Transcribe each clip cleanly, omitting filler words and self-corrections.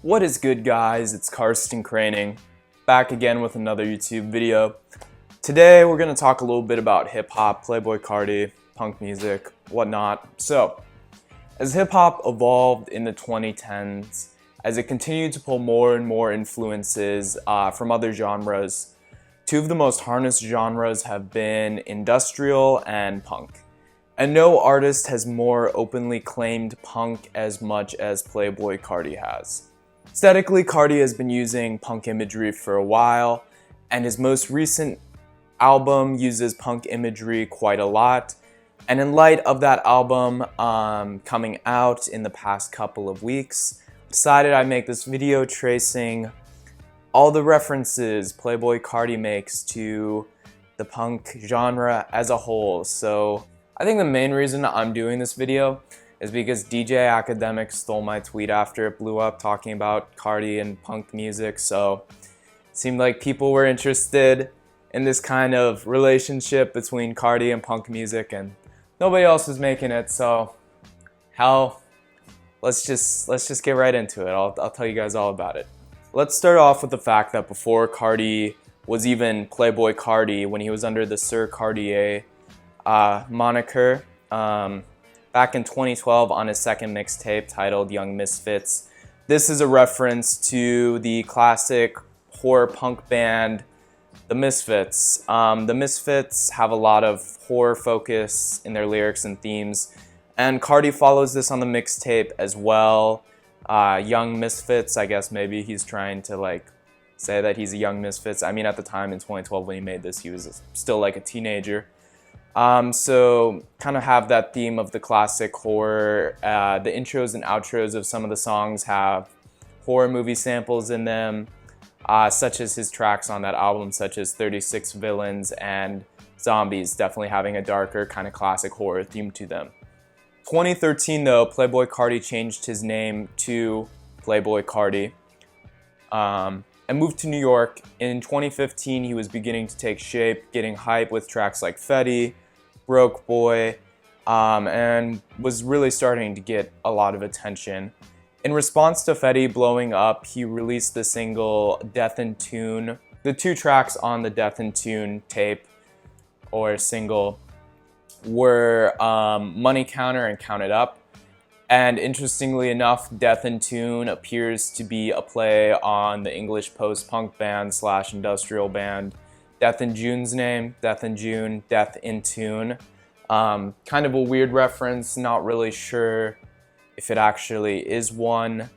What is good, guys? It's Karsten Craning, back again with another YouTube video. Today we're going to talk a little bit about hip-hop, Playboi Carti, punk music, whatnot. So, as hip-hop evolved in the 2010s, as it continued to pull more and more influences from other genres, two of the most harnessed genres have been industrial and punk. And no artist has more openly claimed punk as much as Playboi Carti has. Aesthetically, Carti has been using punk imagery for a while, and his most recent album uses punk imagery quite a lot. And in light of that album coming out in the past couple of weeks, I decided I'd make this video tracing all the references Playboi Carti makes to the punk genre as a whole. So I think the main reason I'm doing this video is because DJ Academic stole my tweet after it blew up talking about Carti and punk music, so it seemed like people were interested in this kind of relationship between Carti and punk music, and nobody else was making it, so hell, let's just get right into it. I'll tell you guys all about it. Let's start off with the fact that before Carti was even Playboi Carti, when he was under the Sir Cartier moniker, back in 2012 on his second mixtape titled Young Misfits. This is a reference to the classic horror punk band, The Misfits. The Misfits have a lot of horror focus in their lyrics and themes, and Carti follows this on the mixtape as well. Young Misfits, I guess maybe he's trying to say that he's a young Misfits. I mean, at the time in 2012 when he made this, he was still like a teenager. So kind of have that theme of the classic horror. The intros and outros of some of the songs have horror movie samples in them, such as his tracks on that album, such as 36 Villains and Zombies, definitely having a darker kind of classic horror theme to them. 2013 though, Playboi Carti changed his name to Playboi Carti and moved to New York. In 2015, he was beginning to take shape, getting hype with tracks like Fetty, Broke Boy, and was really starting to get a lot of attention. In response to Fetty blowing up, he released the single Death in Tune. The two tracks on the Death in Tune tape or single were Money Counter and Count It Up. And interestingly enough, Death in Tune appears to be a play on the English post-punk band / industrial band Death in June's name, Death in June, Death in Tune. Kind of a weird reference, not really sure if it actually is one,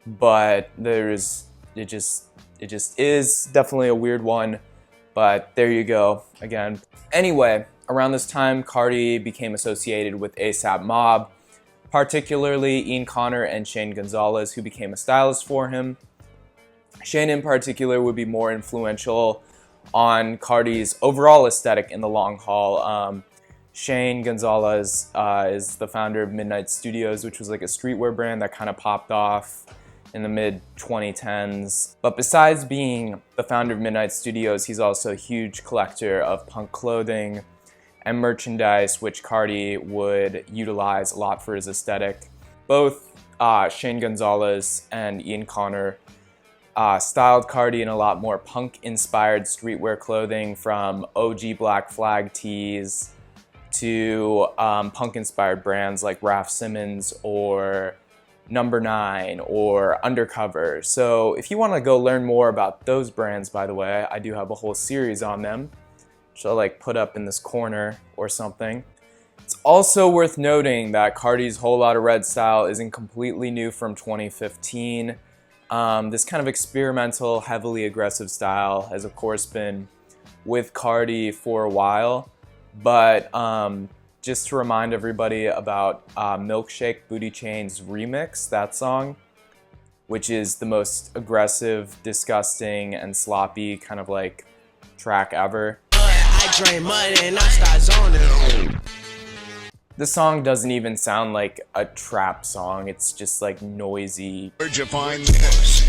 but it just is definitely a weird one, but there you go again. Anyway, around this time, Carti became associated with ASAP Mob, particularly Ian Connor and Shane Gonzalez, who became a stylist for him. Shane in particular would be more influential on Carti's overall aesthetic in the long haul. Shane Gonzalez is the founder of Midnight Studios, which was like a streetwear brand that kind of popped off in the mid-2010s. But besides being the founder of Midnight Studios, he's also a huge collector of punk clothing and merchandise, which Carti would utilize a lot for his aesthetic. Both Shane Gonzalez and Ian Connor styled Carti in a lot more punk-inspired streetwear clothing, from OG Black Flag tees to punk-inspired brands like Raf Simons or Number 9 or Undercover. So if you want to go learn more about those brands, by the way, I do have a whole series on them, which I'll put up in this corner or something. It's also worth noting that Carti's Whole Lotta Red style isn't completely new from 2015. This kind of experimental, heavily aggressive style has of course been with Carti for a while, but just to remind everybody about Milkshake Booty Chain's remix, that song, which is the most aggressive, disgusting, and sloppy kind of track ever. I drain money and I start zoning. This song doesn't even sound like a trap song, it's just noisy. Where'd you find this?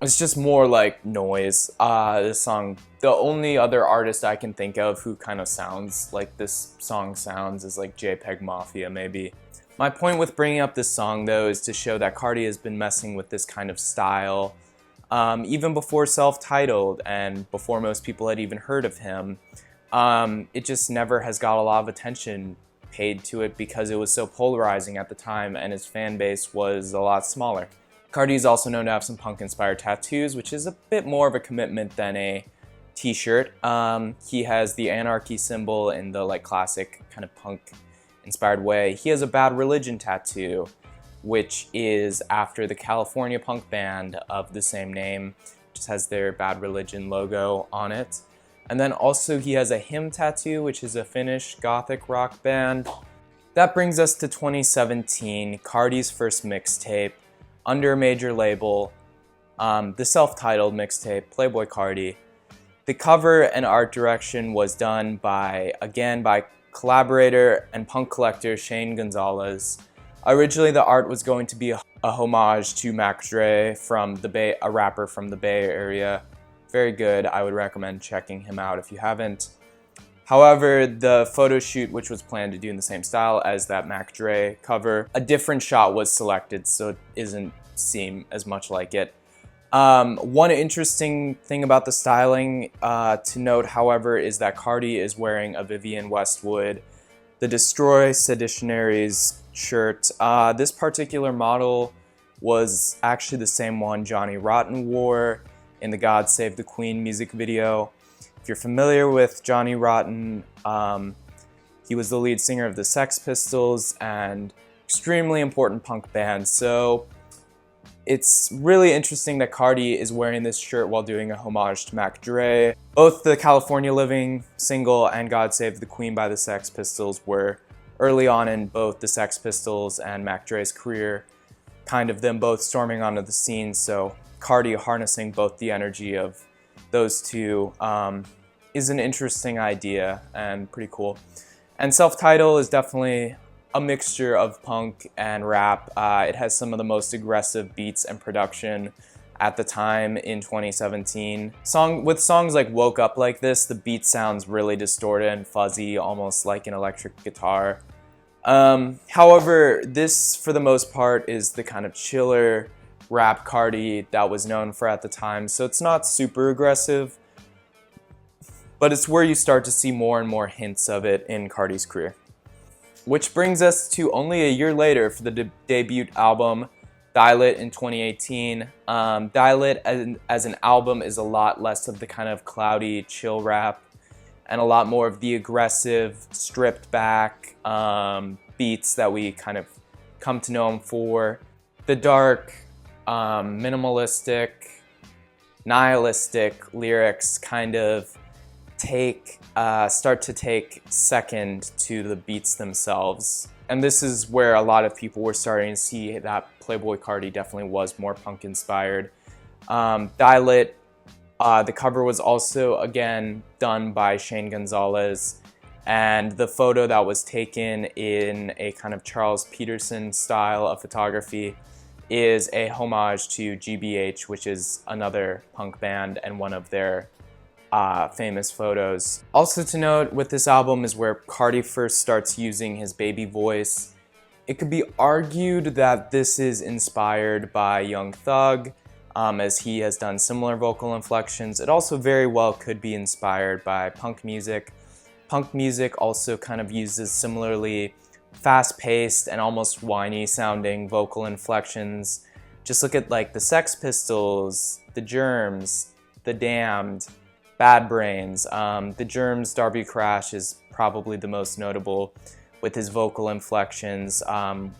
It's just more like noise. This song, the only other artist I can think of who kind of sounds like this song sounds is JPEG Mafia maybe. My point with bringing up this song, though, is to show that Carti has been messing with this kind of style even before Self-Titled and before most people had even heard of him. It just never has got a lot of attention paid to it because it was so polarizing at the time and his fan base was a lot smaller. Carti is also known to have some punk-inspired tattoos, which is a bit more of a commitment than a t-shirt. He has the anarchy symbol in the classic kind of punk-inspired way. He has a Bad Religion tattoo, which is after the California punk band of the same name. Just has their Bad Religion logo on it. And then also he has a hymn tattoo, which is a Finnish gothic rock band. That brings us to 2017, Carti's first mixtape under a major label, the self-titled mixtape, Playboi Carti. The cover and art direction was done by collaborator and punk collector Shane Gonzalez. Originally, the art was going to be a homage to Mac Dre, a rapper from the Bay Area. Very good. I would recommend checking him out if you haven't. However, the photo shoot, which was planned to do in the same style as that Mac Dre cover, a different shot was selected, so it doesn't seem as much like it. One interesting thing about the styling to note, however, is that Carti is wearing a Vivienne Westwood, the Destroy Seditionaries shirt. This particular model was actually the same one Johnny Rotten wore in the God Save the Queen music video. If you're familiar with Johnny Rotten, he was the lead singer of the Sex Pistols and extremely important punk band. So it's really interesting that Carti is wearing this shirt while doing a homage to Mac Dre. Both the California Living single and God Save the Queen by the Sex Pistols were early on in both the Sex Pistols and Mac Dre's career, kind of them both storming onto the scene. So Carti harnessing both the energy of those two is an interesting idea and pretty cool. And Self-Titled is definitely a mixture of punk and rap. It has some of the most aggressive beats and production at the time in 2017. With songs like Woke Up Like This, the beat sounds really distorted and fuzzy, almost like an electric guitar. However, this, for the most part, is the kind of chiller rap Carti that was known for at the time, so it's not super aggressive, but it's where you start to see more and more hints of it in Carti's career. Which brings us to only a year later for the debut album, Dial It, in 2018. Dial It as an album is a lot less of the kind of cloudy, chill rap, and a lot more of the aggressive, stripped back beats that we kind of come to know him for. The dark, minimalistic, nihilistic lyrics kind of start to take second to the beats themselves. And this is where a lot of people were starting to see that Playboi Carti definitely was more punk inspired. Dial It, the cover was also again done by Shane Gonzalez, and the photo that was taken in a kind of Charles Peterson style of photography is a homage to GBH, which is another punk band and one of their famous photos. Also to note with this album is where Carti first starts using his baby voice. It could be argued that this is inspired by Young Thug, as he has done similar vocal inflections. It also very well could be inspired by punk music. Punk music also kind of uses similarly fast-paced and almost whiny sounding vocal inflections. Just look at the Sex Pistols, The Germs, The Damned, Bad Brains. The Germs' Darby Crash is probably the most notable with his vocal inflections.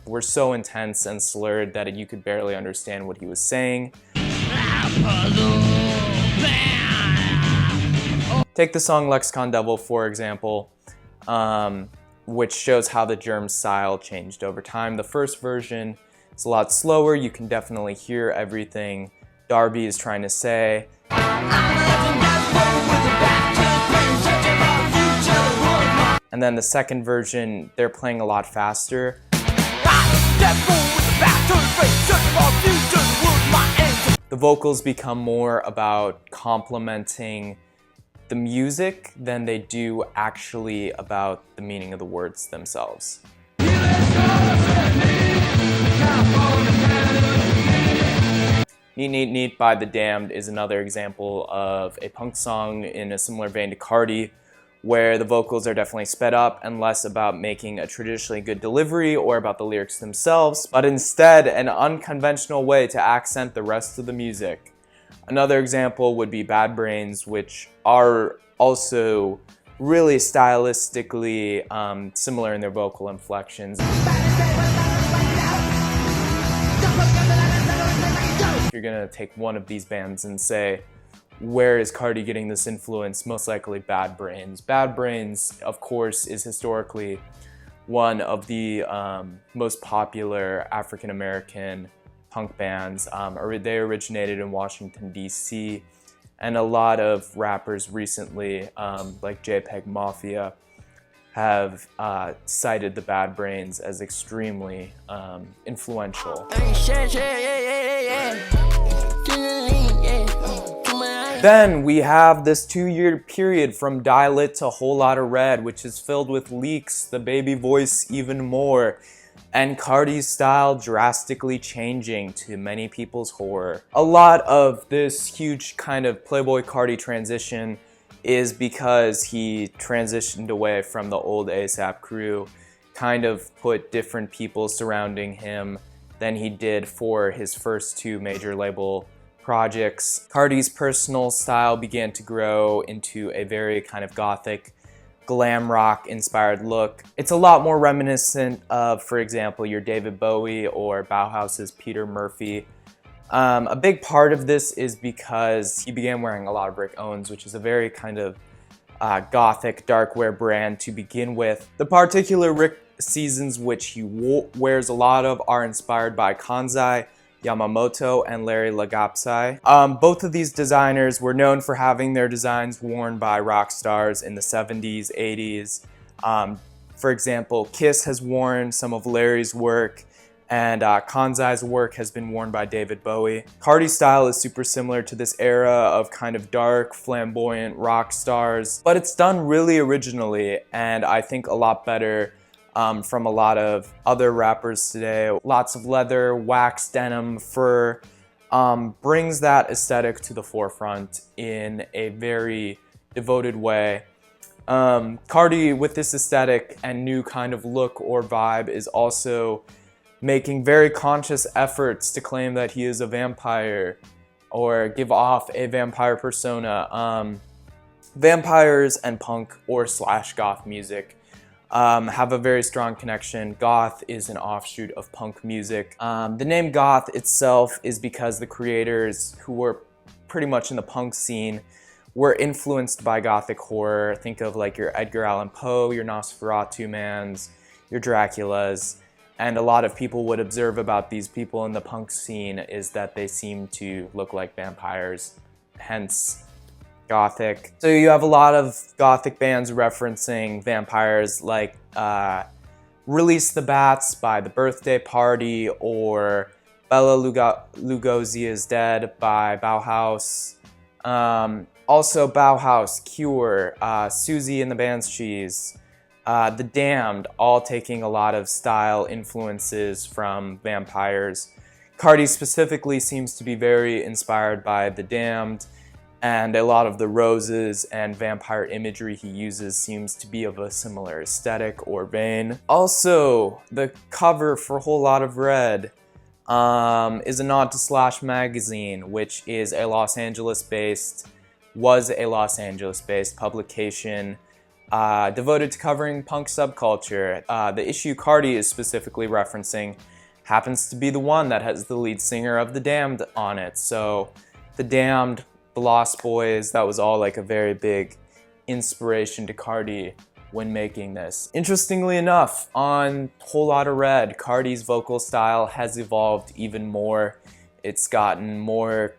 Were so intense and slurred that you could barely understand what he was saying. Take the song Lexicon Devil, for example, which shows how the Germs style changed over time. The first version is a lot slower. You can definitely hear everything Darby is trying to say. And then the second version, they're playing a lot faster. The vocals become more about complementing the music than they do actually about the meaning of the words themselves. Neat Neat Neat by The Damned is another example of a punk song in a similar vein to Carti, where the vocals are definitely sped up and less about making a traditionally good delivery or about the lyrics themselves, but instead an unconventional way to accent the rest of the music. Another example would be Bad Brains, which are also really stylistically similar in their vocal inflections. You're gonna take one of these bands and say, where is Carti getting this influence? Most likely Bad Brains. Bad Brains, of course, is historically one of the most popular African-American punk bands. They originated in Washington, D.C., and a lot of rappers recently, like JPEG Mafia, have cited the Bad Brains as extremely influential. Then we have this 2-year period from Dial It to Whole Lotta Red, which is filled with leaks, the baby voice even more, and Carti's style drastically changing to many people's horror. A lot of this huge kind of Playboi Carti transition is because he transitioned away from the old ASAP crew, kind of put different people surrounding him than he did for his first 2 major label projects. Carti's personal style began to grow into a very kind of gothic, glam rock inspired look. It's a lot more reminiscent of, for example, your David Bowie or Bauhaus's Peter Murphy. A big part of this is because he began wearing a lot of Rick Owens, which is a very kind of gothic darkwear brand to begin with. The particular Rick seasons which he wears a lot of are inspired by Kansai, Yamamoto, and Larry Legapsai. Both of these designers were known for having their designs worn by rock stars in the 70s, 80s. For example, Kiss has worn some of Larry's work, and Kansai's work has been worn by David Bowie. Carti's style is super similar to this era of kind of dark, flamboyant rock stars, but it's done really originally, and I think a lot better from a lot of other rappers today. Lots of leather, wax, denim, fur, brings that aesthetic to the forefront in a very devoted way. Carti, with this aesthetic and new kind of look or vibe, is also making very conscious efforts to claim that he is a vampire or give off a vampire persona. Vampires and punk or slash goth music have a very strong connection. Goth is an offshoot of punk music. The name goth itself is because the creators, who were pretty much in the punk scene, were influenced by gothic horror. Think of like your Edgar Allan Poe, your Nosferatu mans, your Draculas. And a lot of people would observe about these people in the punk scene is that they seem to look like vampires, hence gothic. So you have a lot of gothic bands referencing vampires, like Release the Bats by The Birthday Party, or Bela Lugosi is Dead by Bauhaus. Also Bauhaus, Cure, Susie and the Banshees, The Damned, all taking a lot of style influences from vampires. Carti specifically seems to be very inspired by The Damned, and a lot of the roses and vampire imagery he uses seems to be of a similar aesthetic or vein. Also, the cover for Whole Lotta Red is a nod to Slash Magazine, which is a Los Angeles-based publication devoted to covering punk subculture. The issue Carti is specifically referencing happens to be the one that has the lead singer of The Damned on it. So The Damned, the Lost Boys, that was all like a very big inspiration to Carti when making this. Interestingly enough, on Whole Lotta Red, Carti's vocal style has evolved even more. It's gotten more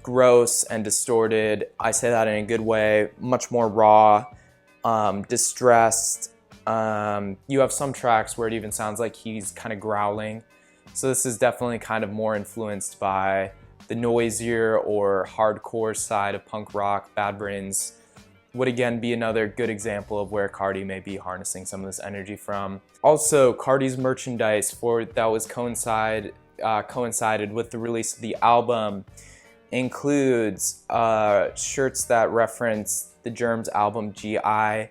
gross and distorted. I say that in a good way, much more raw, distressed. You have some tracks where it even sounds like he's kind of growling. So this is definitely kind of more influenced by the noisier or hardcore side of punk rock. Bad Brains would again be another good example of where Carti may be harnessing some of this energy from. Also, Carti's merchandise that was coincide coincided with the release of the album includes shirts that reference the Germs album GI,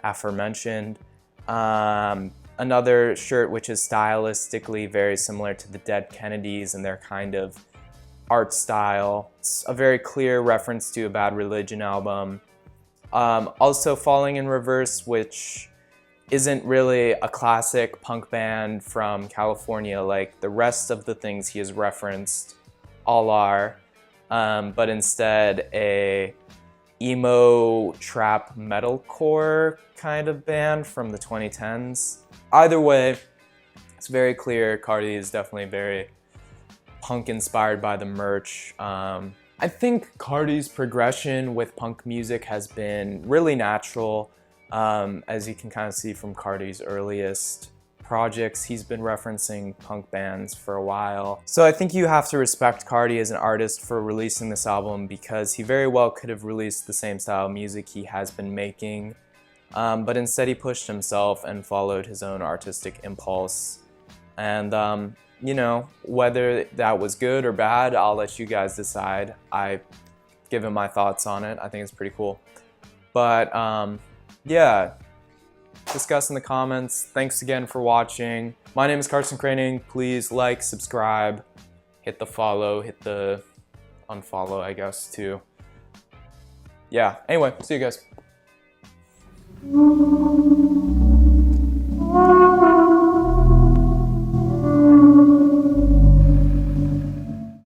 aforementioned. Another shirt which is stylistically very similar to the Dead Kennedys and their kind of art style. It's a very clear reference to a Bad Religion album. Also Falling in Reverse, which isn't really a classic punk band from California like the rest of the things he has referenced all are, but instead a emo trap metalcore kind of band from the 2010s. Either way, it's very clear Carti is definitely very punk inspired by the merch. I think Carti's progression with punk music has been really natural. As you can kind of see from Carti's earliest projects, he's been referencing punk bands for a while. So I think you have to respect Carti as an artist for releasing this album, because he very well could have released the same style of music he has been making, but instead he pushed himself and followed his own artistic impulse. And you know, whether that was good or bad, I'll let you guys decide. I've given my thoughts on it. I think it's pretty cool. But yeah, discuss in the comments. Thanks again for watching. My name is Carson Craning. Please like, subscribe, hit the follow, hit the unfollow, I guess, too. Yeah, anyway, see you guys.